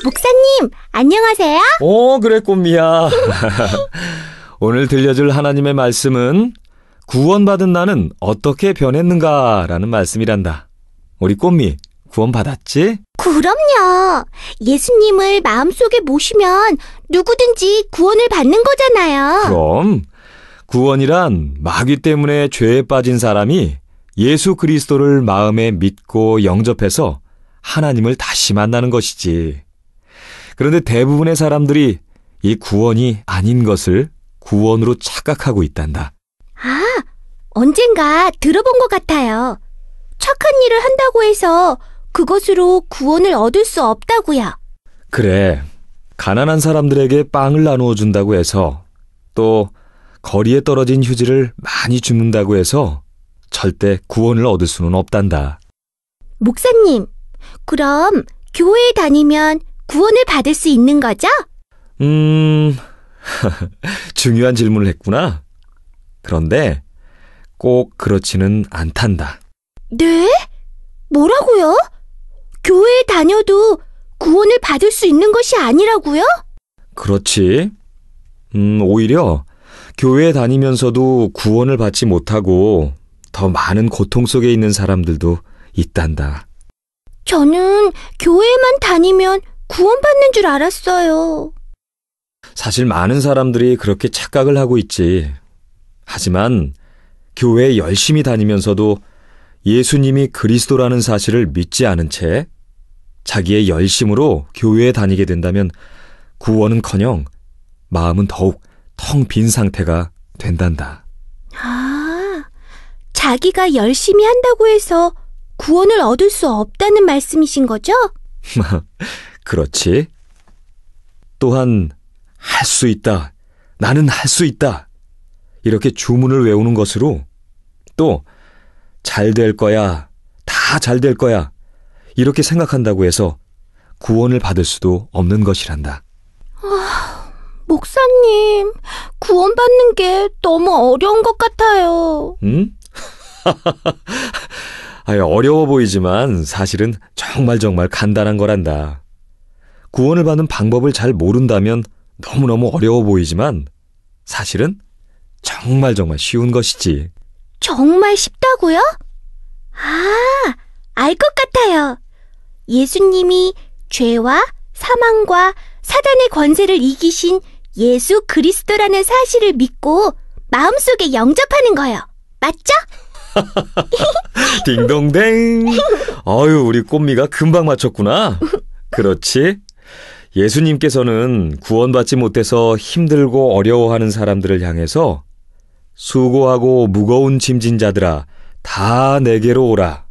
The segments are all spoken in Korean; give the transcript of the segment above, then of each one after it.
목사님, 안녕하세요. 그래, 꽃미야. 오늘 들려줄 하나님의 말씀은 구원받은 나는 어떻게 변했는가라는 말씀이란다. 우리 꽃미, 구원받았지? 그럼요. 예수님을 마음속에 모시면 누구든지 구원을 받는 거잖아요. 그럼 구원이란 마귀 때문에 죄에 빠진 사람이 예수 그리스도를 마음에 믿고 영접해서 하나님을 다시 만나는 것이지. 그런데 대부분의 사람들이 이 구원이 아닌 것을 구원으로 착각하고 있단다. 아, 언젠가 들어본 것 같아요. 착한 일을 한다고 해서 그것으로 구원을 얻을 수 없다고요. 그래, 가난한 사람들에게 빵을 나누어 준다고 해서, 또 거리에 떨어진 휴지를 많이 줍는다고 해서 절대 구원을 얻을 수는 없단다. 목사님, 그럼 교회에 다니면 구원을 받을 수 있는 거죠? 중요한 질문을 했구나. 그런데 꼭 그렇지는 않단다. 네? 뭐라고요? 교회에 다녀도 구원을 받을 수 있는 것이 아니라고요? 그렇지. 오히려 교회에 다니면서도 구원을 받지 못하고 더 많은 고통 속에 있는 사람들도 있단다. 저는 교회에만 다니면 구원받는 줄 알았어요. 사실 많은 사람들이 그렇게 착각을 하고 있지. 하지만 교회에 열심히 다니면서도 예수님이 그리스도라는 사실을 믿지 않은 채 자기의 열심으로 교회에 다니게 된다면 구원은커녕 마음은 더욱 텅 빈 상태가 된단다. 아, 자기가 열심히 한다고 해서 구원을 얻을 수 없다는 말씀이신 거죠? 그렇지. 또한 할 수 있다. 나는 할 수 있다. 이렇게 주문을 외우는 것으로 또 잘 될 거야. 다 잘 될 거야. 이렇게 생각한다고 해서 구원을 받을 수도 없는 것이란다. 목사님, 구원받는 게 너무 어려운 것 같아요. 응? 어려워 보이지만 사실은 정말 간단한 거란다. 구원을 받는 방법을 잘 모른다면 너무너무 어려워 보이지만 사실은 정말 쉬운 것이지. 정말 쉽다고요? 아, 알 것 같아요. 예수님이 죄와 사망과 사단의 권세를 이기신 예수 그리스도라는 사실을 믿고 마음속에 영접하는 거요. 맞죠? 딩동댕. 우리 꽃미가 금방 맞췄구나. 그렇지. 예수님께서는 구원받지 못해서 힘들고 어려워하는 사람들을 향해서 수고하고 무거운 짐진 자들아, 다 내게로 오라.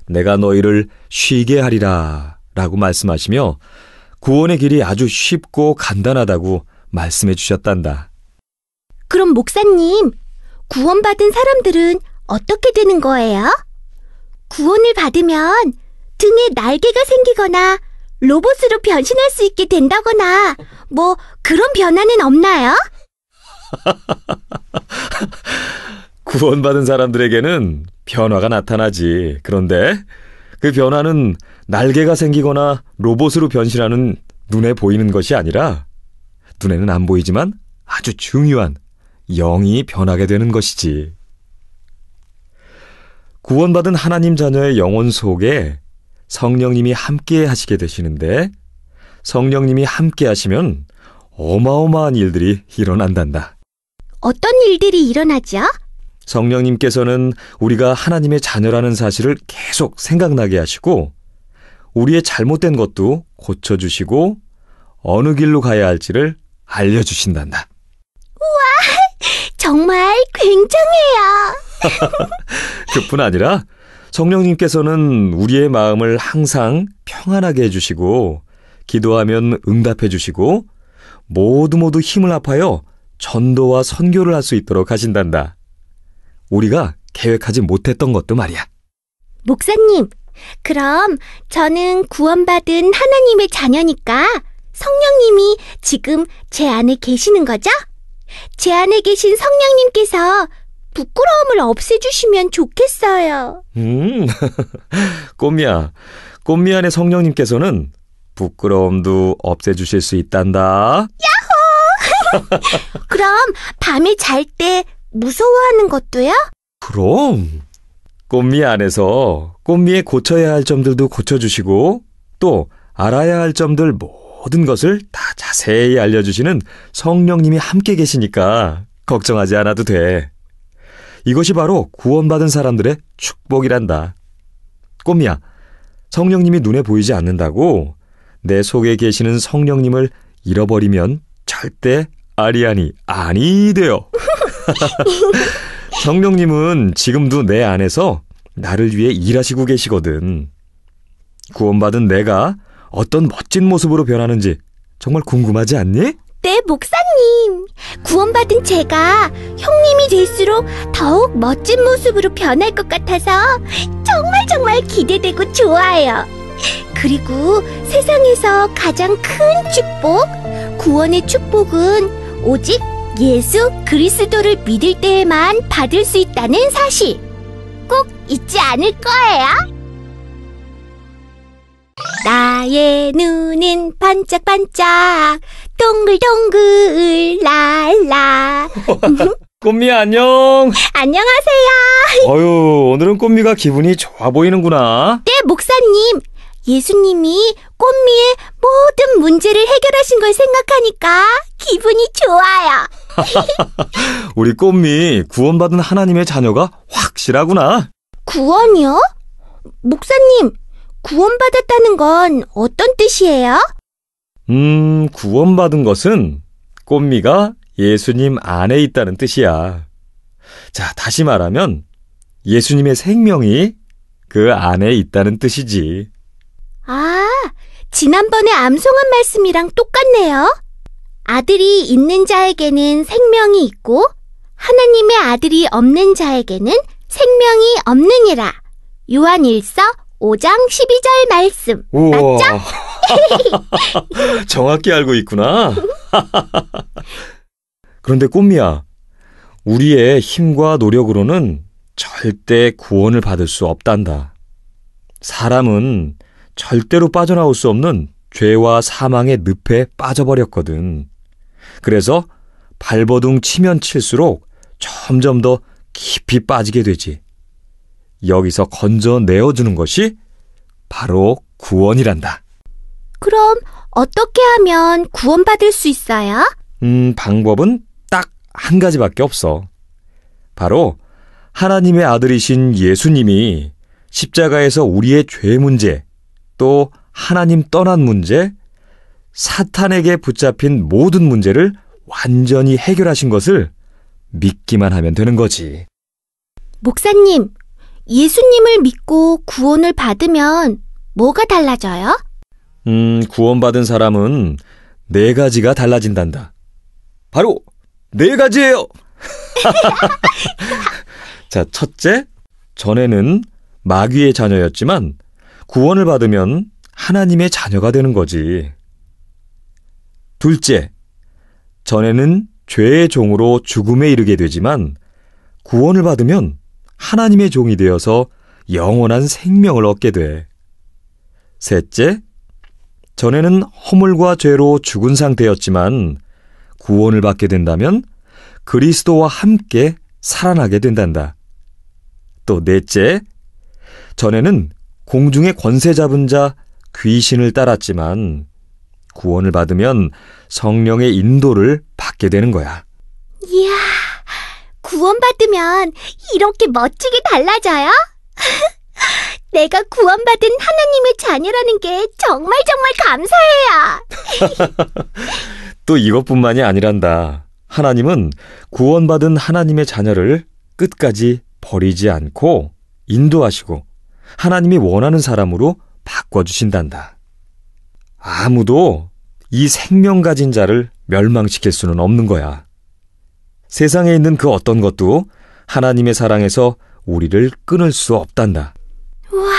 내가 너희를 쉬게 하리라. 라고 말씀하시며 구원의 길이 아주 쉽고 간단하다고 말씀해 주셨단다. 그럼 목사님, 구원받은 사람들은 어떻게 되는 거예요? 구원을 받으면 등에 날개가 생기거나 로봇으로 변신할 수 있게 된다거나 뭐 그런 변화는 없나요? 구원받은 사람들에게는 변화가 나타나지. 그런데 그 변화는 날개가 생기거나 로봇으로 변신하는 눈에 보이는 것이 아니라 눈에는 안 보이지만 아주 중요한 영이 변하게 되는 것이지. 구원받은 하나님 자녀의 영혼 속에 성령님이 함께 하시게 되시는데 성령님이 함께 하시면 어마어마한 일들이 일어난단다. 어떤 일들이 일어나죠? 성령님께서는 우리가 하나님의 자녀라는 사실을 계속 생각나게 하시고 우리의 잘못된 것도 고쳐주시고 어느 길로 가야 할지를 알려주신단다. 우와, 정말 굉장해요. 그뿐 아니라 성령님께서는 우리의 마음을 항상 평안하게 해주시고 기도하면 응답해 주시고 모두 힘을 합하여 전도와 선교를 할 수 있도록 하신단다. 우리가 계획하지 못했던 것도 말이야. 목사님, 그럼 저는 구원받은 하나님의 자녀니까 성령님이 지금 제 안에 계시는 거죠? 제 안에 계신 성령님께서 부끄러움을 없애주시면 좋겠어요. 꽃미야. 꽃미 안에 성령님께서는 부끄러움도 없애주실 수 있단다. 그럼 밤에 잘 때 무서워하는 것도요? 그럼 꽃미 안에서 꽃미의 고쳐야 할 점들도 고쳐주시고 또 알아야 할 점들 모든 것을 다 자세히 알려주시는 성령님이 함께 계시니까 걱정하지 않아도 돼. 이것이 바로 구원받은 사람들의 축복이란다. 꽃미야, 성령님이 눈에 보이지 않는다고 내 속에 계시는 성령님을 잃어버리면 절대 아니 돼요. 성령님은 지금도 내 안에서 나를 위해 일하시고 계시거든. 구원받은 내가 어떤 멋진 모습으로 변하는지 정말 궁금하지 않니? 네, 목사님. 구원받은 제가 형님이 될수록 더욱 멋진 모습으로 변할 것 같아서 정말 기대되고 좋아요. 그리고 세상에서 가장 큰 축복, 구원의 축복은 오직 예수 그리스도를 믿을 때에만 받을 수 있다는 사실 꼭 잊지 않을 거예요. 나의 눈은 반짝반짝 동글동글 랄라. 꽃미야 안녕. 안녕하세요. 어휴, 오늘은 꽃미가 기분이 좋아 보이는구나. 네, 목사님. 예수님이 꽃미의 모든 문제를 해결하신 걸 생각하니까 기분이 좋아요. 우리 꽃미 구원받은 하나님의 자녀가 확실하구나. 구원이요? 목사님, 구원받았다는 건 어떤 뜻이에요? 구원받은 것은 꽃미가 예수님 안에 있다는 뜻이야. 자, 다시 말하면 예수님의 생명이 그 안에 있다는 뜻이지. 아, 지난번에 암송한 말씀이랑 똑같네요. 아들이 있는 자에게는 생명이 있고 하나님의 아들이 없는 자에게는 생명이 없느니라. 요한 1서 5장 12절 말씀. 우와. 맞죠? 정확히 알고 있구나. 그런데 꽃미야, 우리의 힘과 노력으로는 절대 구원을 받을 수 없단다. 사람은 절대로 빠져나올 수 없는 죄와 사망의 늪에 빠져버렸거든. 그래서 발버둥 치면 칠수록 점점 더 깊이 빠지게 되지. 여기서 건져내어주는 것이 바로 구원이란다. 그럼 어떻게 하면 구원받을 수 있어요? 방법은 딱 한 가지밖에 없어. 바로 하나님의 아들이신 예수님이 십자가에서 우리의 죄 문제, 또 하나님 떠난 문제, 사탄에게 붙잡힌 모든 문제를 완전히 해결하신 것을 믿기만 하면 되는 거지. 목사님, 예수님을 믿고 구원을 받으면 뭐가 달라져요? 구원받은 사람은 4가지가 달라진단다. 바로 4가지예요. 자, 첫째, 전에는 마귀의 자녀였지만 구원을 받으면 하나님의 자녀가 되는 거지. 둘째, 전에는 죄의 종으로 죽음에 이르게 되지만 구원을 받으면 하나님의 종이 되어서 영원한 생명을 얻게 돼. 셋째, 전에는 허물과 죄로 죽은 상태였지만 구원을 받게 된다면 그리스도와 함께 살아나게 된단다. 또 넷째, 전에는 공중의 권세 잡은 자 귀신을 따랐지만 구원을 받으면 성령의 인도를 받게 되는 거야. 이야, 구원받으면 이렇게 멋지게 달라져요? 내가 구원받은 하나님의 자녀라는 게 정말 감사해요. 또 이것뿐만이 아니란다. 하나님은 구원받은 하나님의 자녀를 끝까지 버리지 않고 인도하시고 하나님이 원하는 사람으로 바꿔주신단다. 아무도 이 생명 가진 자를 멸망시킬 수는 없는 거야. 세상에 있는 그 어떤 것도 하나님의 사랑에서 우리를 끊을 수 없단다. 우와,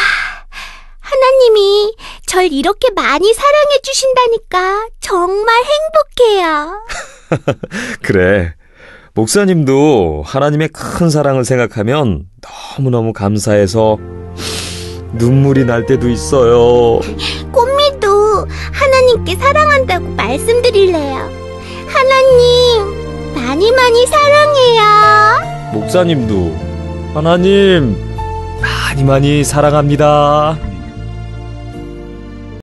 하나님이 절 이렇게 많이 사랑해 주신다니까 정말 행복해요. 그래, 목사님도 하나님의 큰 사랑을 생각하면 너무너무 감사해서 눈물이 날 때도 있어요. 꽃미도 말씀드릴래요. 하나님, 많이 많이 사랑해요. 목사님도 하나님 많이 많이 사랑합니다.